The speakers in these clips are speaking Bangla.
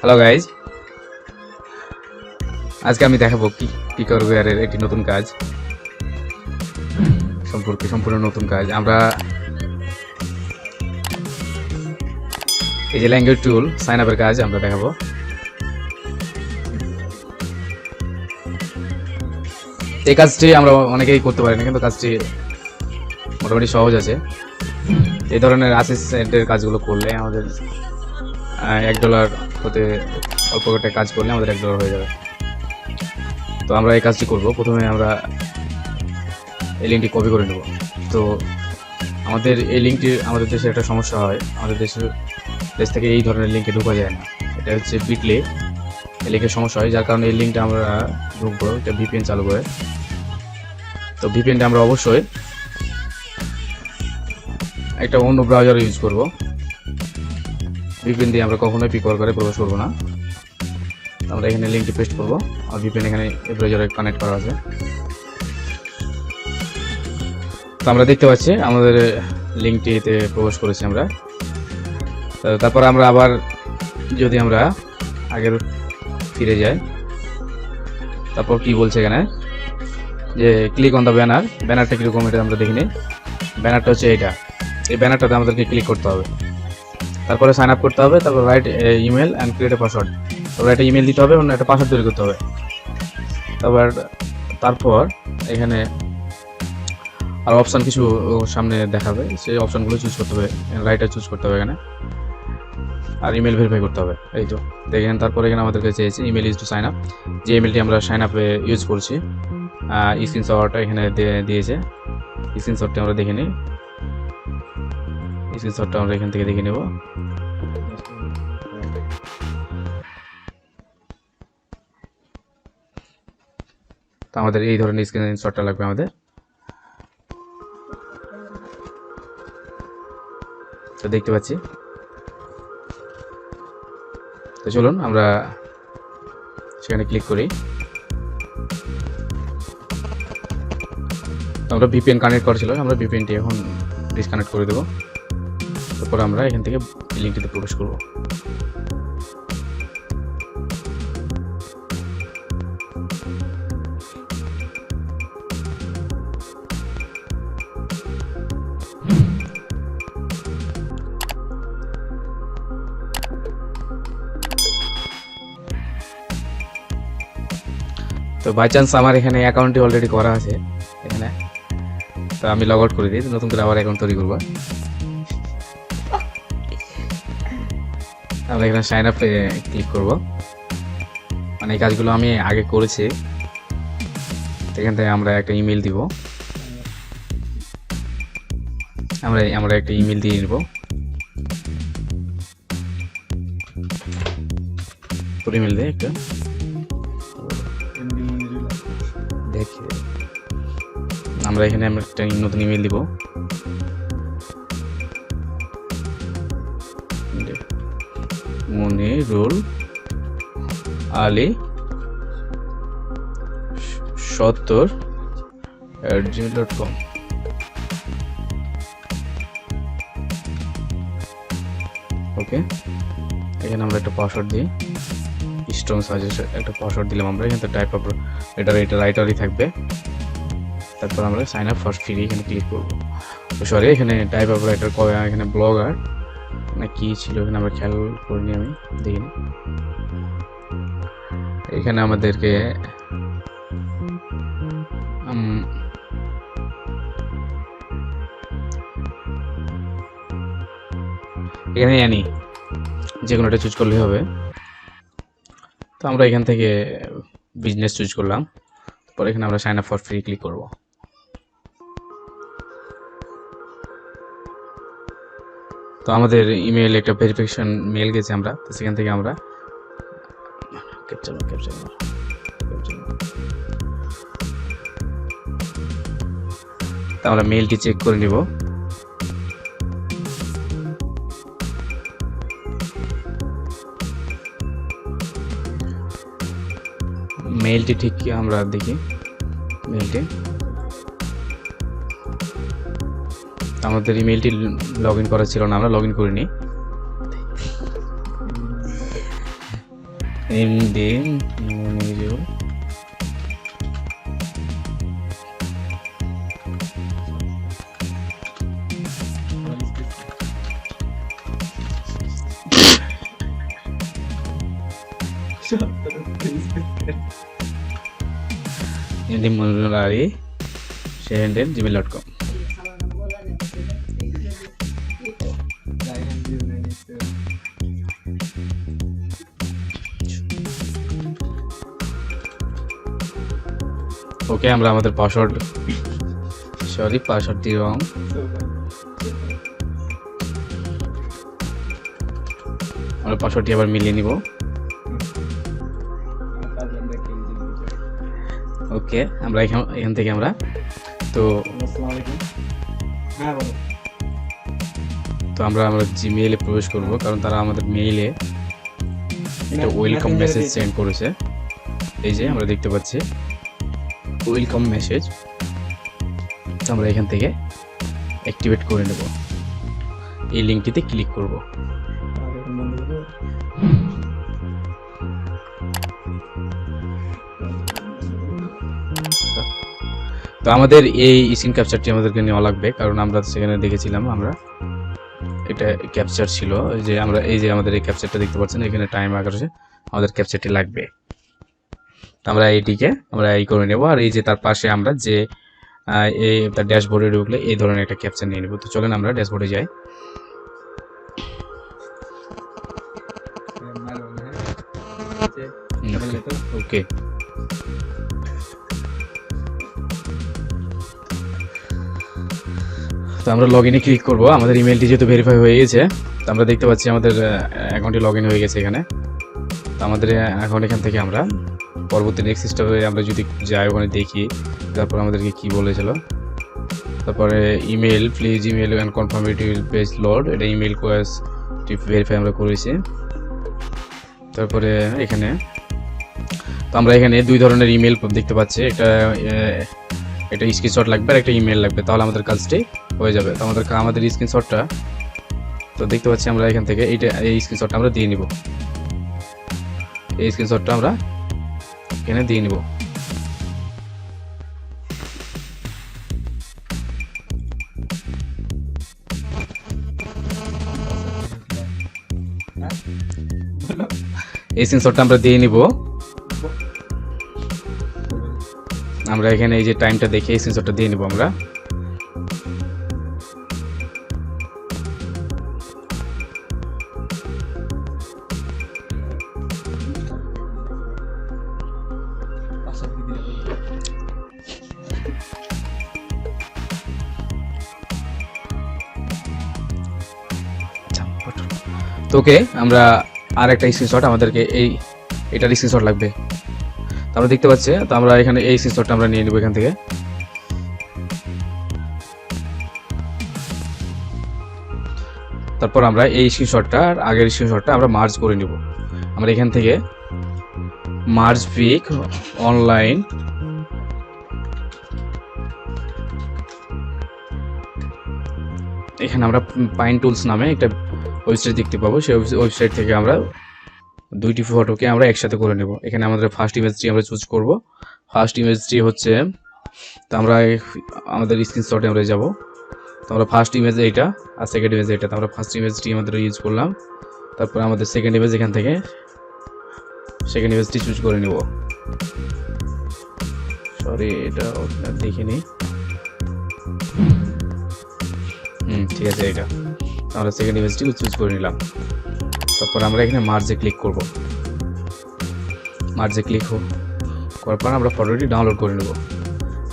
হ্যালো গাইজ, আজকে আমি দেখাবো পিকওয়ার্কের একটি নতুন কাজ সম্পূর্ণ নতুন কাজ। আমরা এই যে ল্যাঙ্গুয়েজ টুল সাইন আপের কাজ আমরা দেখাবো। এই কাজটি আমরা অনেকেই করতে পারি না, কিন্তু কাজটি মোটামুটি সহজ আছে। এই ধরনের অ্যাসিস্ট্যান্টের কাজগুলো করলে আমাদের $1 হতে অল্প একটা কাজ করলে আমাদের $1 হয়ে যাবে। তো আমরা এই কাজটি করব। প্রথমে আমরা এই লিঙ্কটি কপি করে নেব। তো আমাদের এই লিঙ্কটি, আমাদের দেশে একটা সমস্যা হয়, আমাদের দেশ থেকে এই ধরনের লিঙ্কে ঢোকা যায় না। এটা হচ্ছে বিটলি, এই লিঙ্কের সমস্যা হয়, যার কারণে এই লিঙ্কটা আমরা ঢুকবো একটা ভিপিএন চালু করে। তো ভিপিএনটা আমরা অবশ্যই একটা অন্য ব্রাউজার ইউজ করব। ভিপিএন দিয়ে আমরা কখনোই পিকওয়ার্কারে প্রবেশ করবো না। আমরা এখানে লিঙ্কটি পেস্ট করবো, আর ভিপিএন এখানে এই ব্রাউজারে কানেক্ট করা আছে। তো আমরা দেখতে পাচ্ছি আমাদের লিঙ্কটিতে প্রবেশ করেছি আমরা। তারপর আমরা আবার যদি আমরা আগের ফিরে যাই, তারপর কি বলছে এখানে যে ক্লিক অন দ্য ব্যানারটা কীরকম এটা আমরা দেখিনি। ব্যানারটা হচ্ছে এইটা, এই ব্যানারটাতে আমাদেরকে ক্লিক করতে হবে, তারপরে সাইন আপ করতে হবে, তারপর right email and create a password. তারপর একটা ইমেল দিতে হবে, অন্য একটা পাসওয়ার্ড তৈরি করতে হবে। তারপর এখানে আর অপশান কিছু সামনে দেখাবে, সেই অপশানগুলো চুজ করতে হবে, রাইটার চুজ করতে হবে এখানে, আর ইমেল ভেরিফাই করতে হবে। এই তো দেখেন, তারপর এখানে আমাদেরকে চেয়েছে email is to sign up, যে ইমেলটি আমরা সাইন আপে ইউজ করছি। স্ক্রিনশটটা এখানে দিয়েছে, স্ক্রিনশটটা আমরা দেখে নিই। স্ক্রিনশটটা আমরা এখান থেকে দেখে নেব। তো আমাদের এই ধরনের স্ক্রিনশটটা লাগবে আমাদের। তো দেখতে পাচ্ছি। তো চলুন আমরা সেখানে ক্লিক করি। আমরা ভিপিএন কানেক্ট করেছিল, আমরা ভিপিএনটি এখন ডিসকানেক্ট করে দেবো। তারপর আমরা এখান থেকে লিঙ্কটিতে প্রবেশ করব। তো বাই চান্স আমার এখানে অ্যাকাউন্টটি অলরেডি করা আছে এখানে, তো আমি লগ আউট করে দিই, নতুন করে আবার অ্যাকাউন্ট তৈরি করবো। আমরা এখানে সাইন আপে ক্লিক করব। মানে এই কাজগুলো আমি আগে করেছি। এখান থেকে আমরা একটা ইমেল দিব, আমরা একটা ইমেল দিয়ে নেব। ইমেল দিয়ে একটা দেখে আমরা এখানে একটা নতুন ইমেল দিব। মনিরুল আলী 70@gmail.com। ওকে, এখানে আমরা একটা পাসওয়ার্ড দিই, স্ট্রং সাজেশন একটা পাসওয়ার্ড দিলাম আমরা। এখানে টাইপ আপ এটা রাইটারই থাকবে। তারপর আমরা সাইন আপ ফর ফ্রি এখানে ক্লিক করব। সরি, এখানে টাইপ আপ রাইটার এখানে ব্লগার না কি ছিল, এখানে আমরা খেয়াল করিনি, আমি দেখিনি। এখানে আমাদেরকে এখানে জানি যে কোনো একটা চুজ করলেই হবে। তো আমরা এখান থেকে বিজনেস চুজ করলাম। তারপর এখানে আমরা sign up for free click করব। তো আমাদের ইমেল একটা ভেরিফিকেশন মেল গেছে আমরা, তো সেখান থেকে আমরা তো আমরা মেলটি চেক করে নিব। মেলটি ঠিক আমরা দেখি, মেলটি আমাদের ইমেলটি লগ ইন করা ছিল না, আমরা লগ ইন করিনি। MD Monirul MD Monirul Ali @gmail.com। ওকে, আমরা আমাদের পাসওয়ার্ডটি রং। আমরা পাসওয়ার্ডটি আবার মিলিয়ে নিব। ওকে, আমরা এখান থেকে আমরা তো আমরা জিমেইলে প্রবেশ করব, কারণ তারা আমাদের মেইলে একটা ওয়েলকাম মেসেজ সেন্ড করেছে। এই যে আমরা দেখতে পাচ্ছি ওয়েলকাম মেসেজ। তো আমরা এখান থেকে অ্যাক্টিভেট করে নেব, এই লিঙ্কটিতে ক্লিক করব। তো আমাদের এই স্ক্রিন ক্যাপচারটি আমাদেরকে নেওয়া লাগবে, কারণ আমরা সেখানে দেখেছিলাম আমরা এটা ক্যাপচার ছিল, যে আমরা এই যে আমাদের এই ক্যাপচারটা দেখতে পাচ্ছেন, এখানে টাইম আকারে আমাদের ক্যাপচারটি লাগবে। আমরা এইটিকে আমরা এই করে নেব। আর এই যে তার পাশে আমরা যে এই তার ড্যাশবোর্ডে ঢুকলে এই ধরনের একটা ক্যাপচার নিয়ে নেব। তো চলেন আমরা ড্যাশবোর্ডে যাই। ওকে, তো আমরা লগ ইনে ক্লিক করব। আমাদের ইমেলটি যেহেতু ভেরিফাই হয়ে গেছে, তো আমরা দেখতে পাচ্ছি আমাদের অ্যাকাউন্টে লগ ইন হয়ে গেছে এখানে। তো আমাদের এখন এখান থেকে আমরা পরবর্তী নেক্সট স্টেপে আমরা যদি যাই, ওখানে দেখি তারপর আমাদেরকে কি বলেছিল। তারপরে email, please email and confirm it will page load, এটা ইমেল কোয়েস্ট ভেরিফাই আমরা করেছি। তারপরে এখানে তো আমরা এখানে দুই ধরনের ইমেল দেখতে পাচ্ছি, একটা স্ক্রিনশট লাগবে আর একটা ইমেল লাগবে, তাহলে আমাদের কাজটি হয়ে যাবে। তো আমাদের স্ক্রিনশটটা তো দেখতে পাচ্ছি আমরা এখান থেকে এই স্ক্রিনশটটা আমরা দিয়ে নিব। এই স্ক্রিনশটটা আমরা এখানে দিয়ে নিব। এই স্ক্রিনশটটা আমরা দিয়ে নিব। আমরা এখানে এই যে টাইমটা দেখে এই স্ক্রিনশটটা দিয়ে নিব আমরা। তো ওকে, আমরা আর একটা স্ক্রিনশট আমাদেরকে এটার স্ক্রিনশট লাগবে। তো আমরা দেখতে পাচ্ছি, তো আমরা এখানে এই স্ক্রিনশটটা আমরা নিয়ে নেব এখান থেকে। তারপর আমরা এই স্ক্রিনশটটা আর আগের স্ক্রিনশটটা আমরা মার্জ করে নিব। আমরা এখান থেকে মার্জ পিক অনলাইন এখানে আমরা পাইন টুলস নামে একটা ওয়েবসাইট দেখতে পাবো। সেই ওয়েবসাইট থেকে আমরা দুইটি ফটোকে আমরা একসাথে করে নেব। এখানে আমাদের ফার্স্ট ইমেজটি আমরা চুজ করব। ফার্স্ট ইমেজটি হচ্ছে, তো আমরা আমাদের স্ক্রিনশটে আমরা যাব। তো আমরা ফার্স্ট ইমেজ এইটা আর সেকেন্ড ইমেজ এইটা, তো আমরা ফার্স্ট ইমেজটি আমাদের ইউজ করলাম। তারপর আমাদের সেকেন্ড ইমেজ এখান থেকে সেকেন্ড ইমেজটি চুজ করে নেব। সরি, এটা দেখিনি। ঠিক আছে, এটা আমরা সেকেন্ড ইমেজটি চুজ করে নিলাম। তারপর আমরা এখানে মার্জে ক্লিক করব। মার্জে ক্লিক করার পর আমরা ফটোটি ডাউনলোড করে নেব।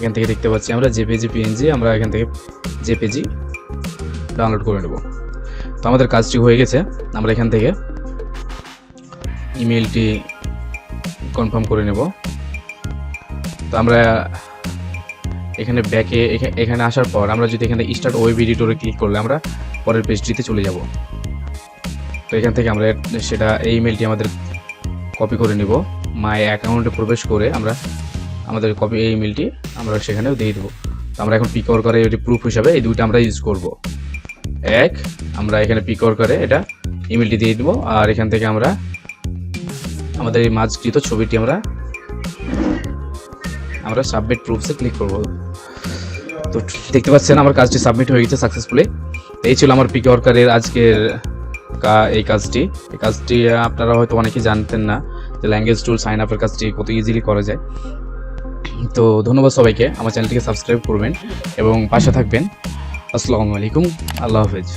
এখান থেকে দেখতে পাচ্ছি আমরা জেপিজি পিএনজি, আমরা এখান থেকে জেপিজি ডাউনলোড করে নেব। তো আমাদের কাজটি হয়ে গেছে। আমরা এখান থেকে ইমেলটি কনফার্ম করে নেব। তো আমরা এখানে ব্যাকে এখানে আসার পর আমরা যদি এখানে স্টার্ট ওয়েব এডিটরে ক্লিক করলে আমরা পরের পেজটিতে চলে যাব। তো এখান থেকে আমরা সেটা এই ইমেলটি আমাদের কপি করে নিব। মাই অ্যাকাউন্টে প্রবেশ করে আমরা আমাদের কপি এই ইমেলটি আমরা সেখানেও দিয়ে দেবো। তো আমরা এখন পিকওয়ার্কারে এটি প্রুফ হিসাবে এই দুইটা আমরা ইউজ করব। এক, আমরা এখানে পিকওয়ার্কারে এটা ইমেলটি দিয়ে দেবো, আর এখান থেকে আমরা আমাদের এই মার্জকৃত ছবিটি আমরা সাবমিট প্রুফসে ক্লিক করব। তো দেখতে পাচ্ছেন আমার কাজটি সাবমিট হয়ে গেছে সাকসেসফুলি। এই ছিল আমার পিকওয়ার্কারের আজকের এই কাজটি আপনারা হয়তো অনেকেই জানতেন না যে ল্যাঙ্গুয়েজ টুল সাইন আপের কাজটি কত ইজিলি করা যায়। তো ধন্যবাদ সবাইকে, আমার চ্যানেলটিকে সাবস্ক্রাইব করবেন এবং পাশে থাকবেন। আসসালামু আলাইকুম, আল্লাহ হাফেজ।